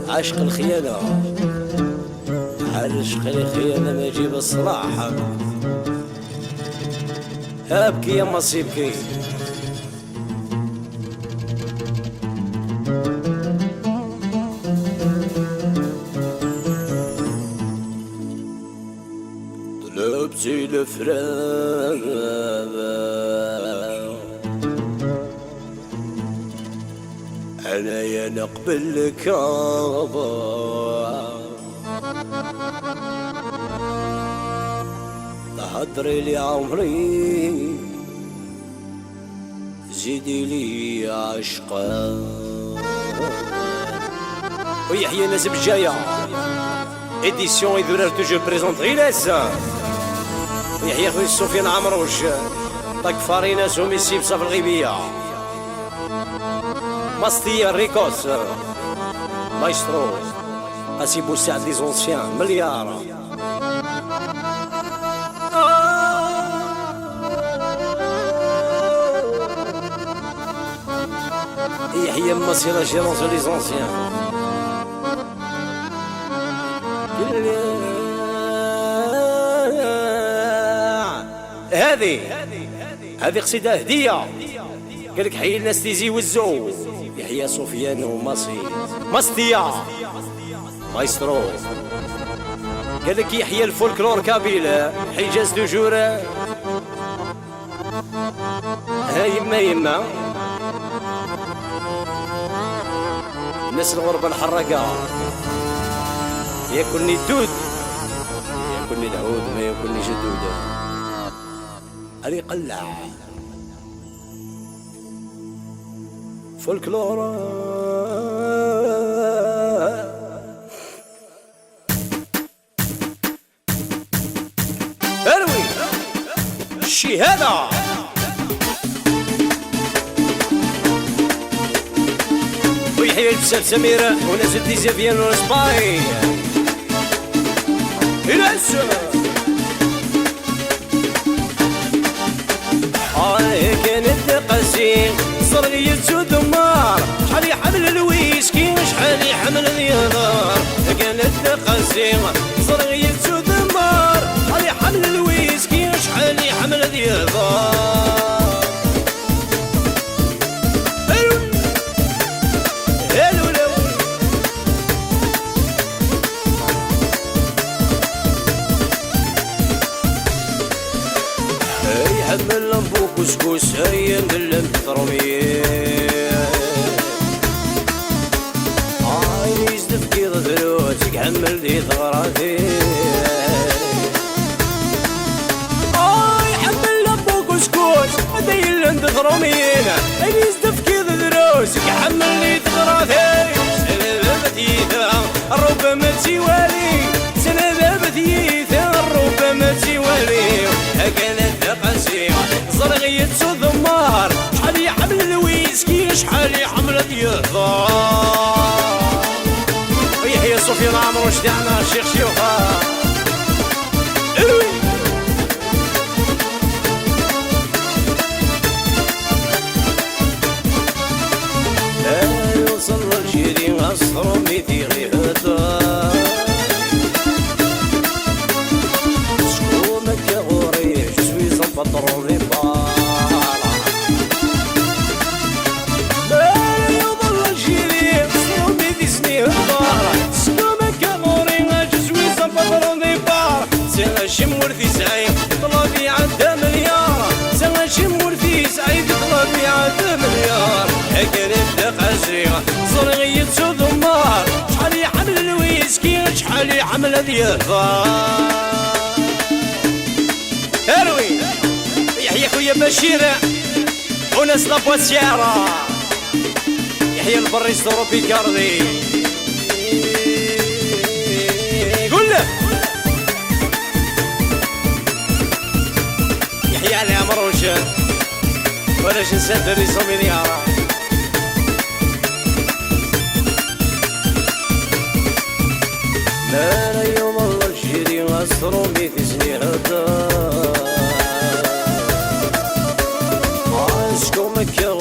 عشق الخيانة، عشق الخيانة ما يجيب الصلاح. ابكي يا مصيبكي، طلبتي الفراق انايا نقبل الكابا، تهدري لي عمري زيدي لي عشقا. ويحيى الناس بجاية اديسيون يدورار توجور بريزونت غيلاس. ويحيى خويا سفيان عمروش طاق فاريناس وميسي بصف الغيبية. ماستيا ريكوس مايسترو اسي بوسعد لي زونسيان مليار. يحيى مصير جيرونس لي زونسيان. هذه قصيدة هدية، قالك حي الناس تيزي وزو. يحيى سفيان ومصي ماستيا مايسترو، قالك يحيى الفولكلور كابيل حجاز دوجور. ها يما الناس الغربة الحرقة، ياكلني الدود ياكلني العود ما ياكلني جدود. هذه قلع فولكلور. اروي الشهادة ويحيى البسام سميرة وناس الديزافيان والسباي إلاس. كانت قاسين صرغية ودمار، شحال يحمل الويسكي شحال يحمل اليضار. كانت قاسين صرغية ودمار، شحال يحمل الويسكي شحال يحمل اليضار. حمل لمبو كسكس هيا نلم ترومية. يزدف كي ضدروتك حمل دي ثغراتي. حمل لمبو كسكس هيا نلم ترومية. يزدف كي ضدروتك حمل دي ثغراتي. سنة بديثة ربما تسوالي، سنة بديثة ربما تسوالي. كانت قاسية صرغية ودمار، شحال يحمل الويسكي شحال يحمل اليضار. ويحيى سفيان عمروش تاعنا الشيخ شيوخة. لا يوصل الجيري أصرو ميتي غيهتا. بطرون لي بارا لا يظل الجيري صوبي ذي سنين الدارا. سكومك غوري جزويزة بطرون لي بارا. سنة شمورثي سعيد طلبي عدى مليار. سنة شمورثي سعيد طلبي عدى مليار. كانت قاسية صرغية ودمار، شحال يحمل الويسكي شحال يحمل اليضار. اروي يحيى خويا بشير وناس لابواسيارة. يحيى البريس دوروبي كاردي قول له. يحيى علي عمروش ولاش نسد الريزو مليارة. لا يوم الله الجيري غصرو ميت سني هدا. شكون مكة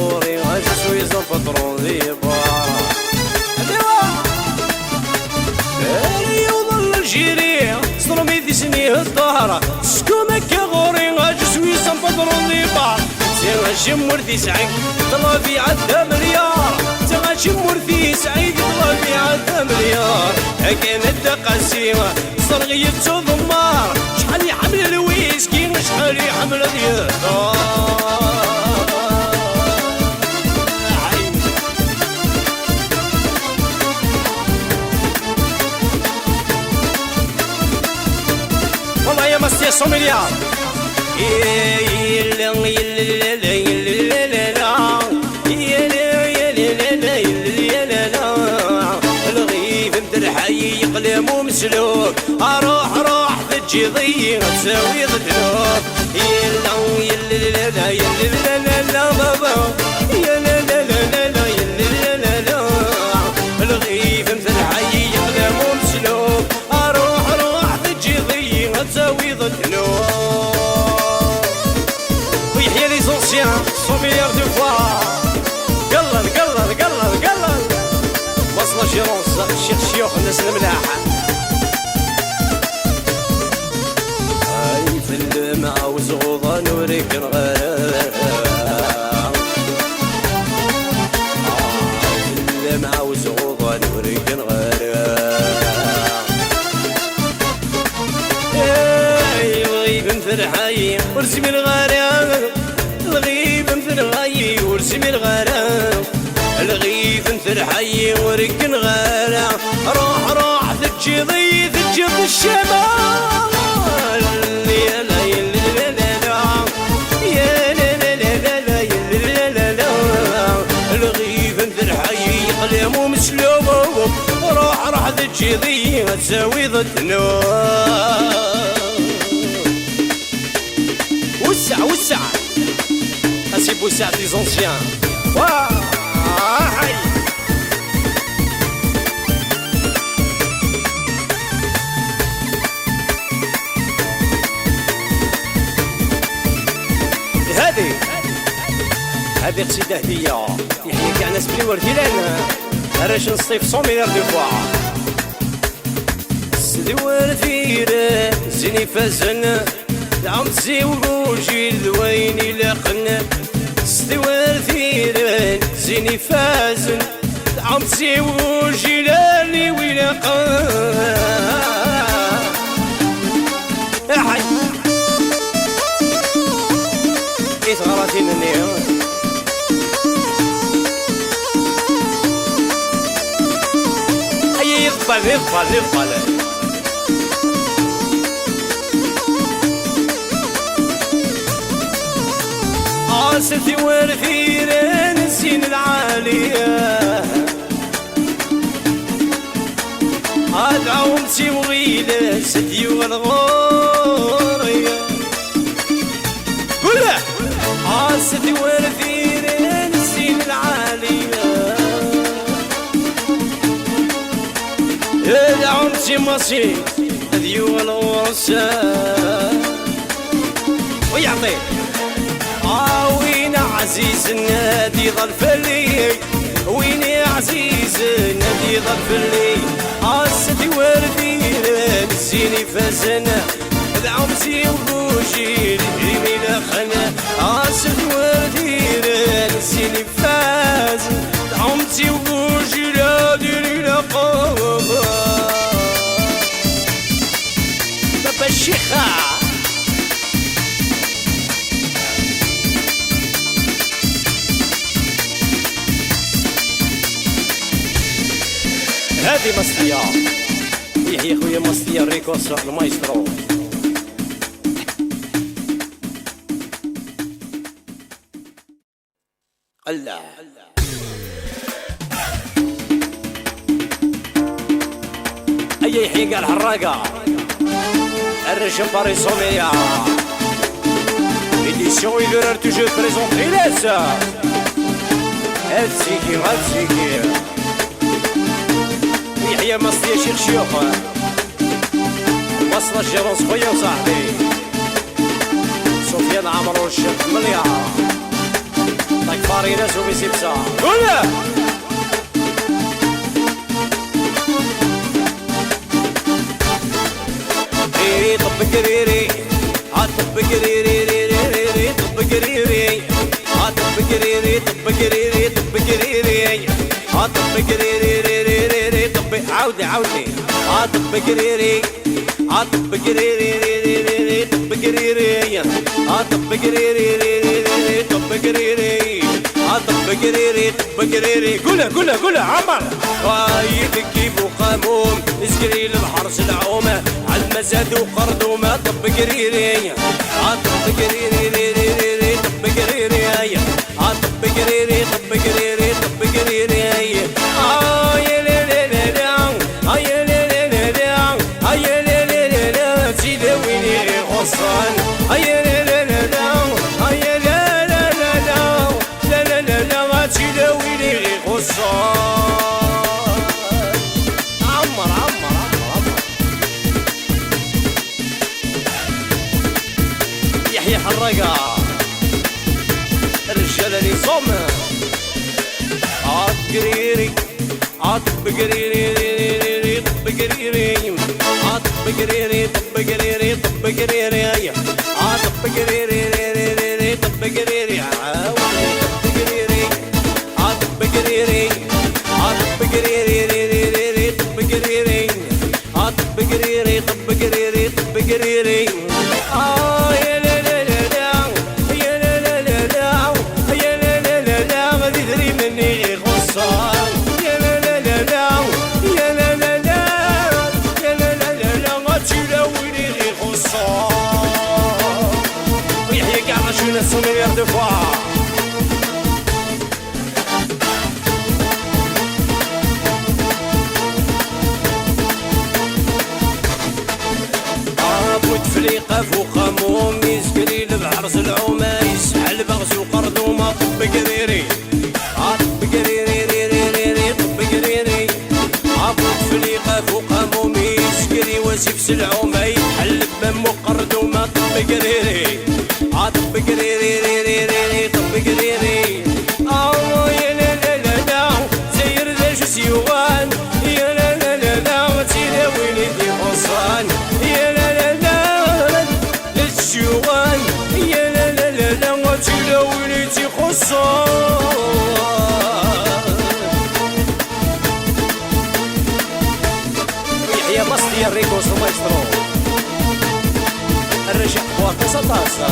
تغاشم ورثي سعيد طلبي عدى مليار تغاشم ورثي سعيد طلبي عدى مليار كانت قسيمة صرغية ضمار شحال يحمل الويسكي شحال يحمل اليدار والله يا مستي 100 مليار الغيب مدرحي يقلم ومسلوب اروح روح في الجضيه تساوي ذنوب يلا يلا يلا لا بابا يلا لا لا لا يلا لا الغيب مدرحي يقلم ومسلوب اروح روح في الجضيه تساوي ذنوب ويحيى لي زونسيان 100 مليار دو فوا قلل قلل قلل قلل وصل جيرونس الشيخ شيوخ الناس الملاحة هاي في الماء وزغوضة نوريك الغرام في الماء وزغوضة نوريك الغرام الغيب مثل حي ورسمي الغرام الغيب مثل حي ورسمي الغرام الغيب مثل حي وركن غالا روح روح ذجضي ذجض الشمال يا لا يا لا لا يا لا لا لا يا لا لا الغيب مثل حي يقلم ومسلوب روح روح ذجضي تساوي ضد نور وسع وسع اسيب وسع دي زونسيان هذه قصيدة هدية يحيى كاع ناس بلي ورثي لنا راش نصيف 100 مليار دو فوا سيدي ورثي زيني فازن عم تزيوقو جيل وين لاقن سيدي ورثي زيني فازن عم تزيوقو جيلاني وين لاقن حي كيف غلطين النيون يفضل عاصتي ورثيرين السين العالية هاد عومتي وغيلة سدي والغورية كله عاصتي ورثيرين السين العالية عمتي مصير ذيو الورسان ويعطي وين عزيز النادي ظل فلي وين يا عزيز النادي ظل فلي عصتي وردي نسيني فازنا عمتي وبوجي ريمي لخنا عصتي وردي نسيني فازنا عمتي وبوجي لا ديري لقابا بابا الشيخة هذه مصرية يحيى خويا مصرية ريكوس المايسترو الله أي يحيى قال حراقة الرجم باريس 100 مليار édition et l'heure que je présente Inès هاتسيكي يحيى مصري شيخ شيوخ وصل الجيرونس خويا وصاحبي سفيان عمرو الشيخ مليار طاق فاريناس وبيسيبسا ولا طب قريري طب قريري طب قريري طب قريري طب عاودي طب قريري طب قريري طب قريري طب قريري طب قريري طب قريري قولها عمر رايد كيف وقاموم اسقري البحر سلعومه عالمزاد وقردومه طب قريري طب قريري طب قريري طب قريري طب قريري طب قريري يا ليلي يا ليلي سيدي ويلي غصان يا ليلي يا لا سيدي ويلي غصان عمر يحيى حرقة الرجال اللي صم قريري طب قريري طب قريري طب قريري طب قريري طب قريري طب قريري طب قريري عاودي طب قريري طب قريري طب قريري طب قريري طب قريري طب قريري طب قريري يا لا لا لا يا لا لا لا يا لا لا لا غادي تدري مني غصان يا لا لا لا يا لا لا لا يا لا لا لا غادي تلويني غصان ويحيى كاع شويه الصمير دفاع تفليقه فوق هموم يسقري البحر سلعومه يسحل بغس وقردومه طب قريري طب قريري طب قريري تفليقه فوق هموم يسقري وسيف سلعومه يحل بمم وقردومه طب قريري طب قريري طب قريري يا لا لا لا زير ذا سيوان يا لا لا لا تيلا ويلي دي غصان يا لا الشوان يا لا لا لا لا غاتيلا وليتي خصان ويحيى مصدي الريكوس المايسترو الرجع بواطوسة طاسة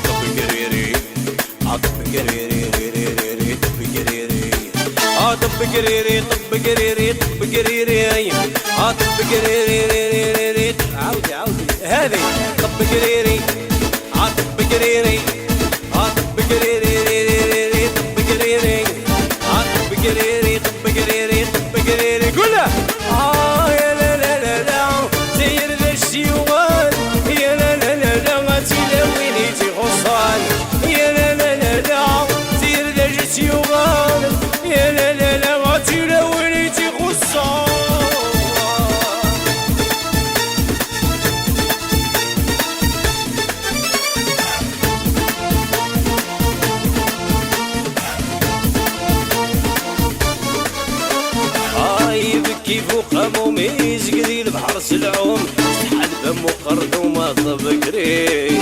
طب قريري طب قريري طب قريري طب قريري طب قريري طب قريري طب قريري عاودي هذه طب قريري طب قريري طب قريري طب قريري طب قريري طب قريري طب قريري قولها يا لا لا لا زير ذا الشيوان يا لا لا لا غاتيلا ويليتي غصان يا لا لا لا زير ذا الشيوان يا لا لا غاتيلا ويليتي غصان كيف وقاموم يسقري البحر سلعوم سحل بم وقردومه طب قريري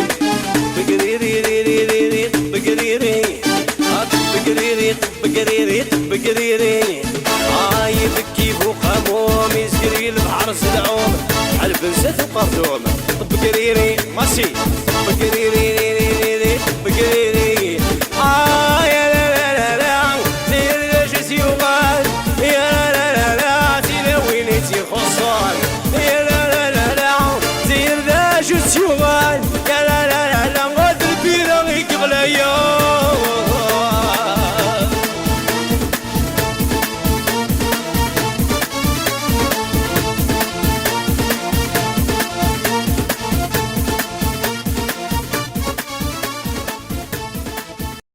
طب قريري طب قريري طب قريري طب قريري طب قريري كيف وقاموم يسقري البحر سلعوم سحل بنسات وقردومه طب قريري ماشي طب قريري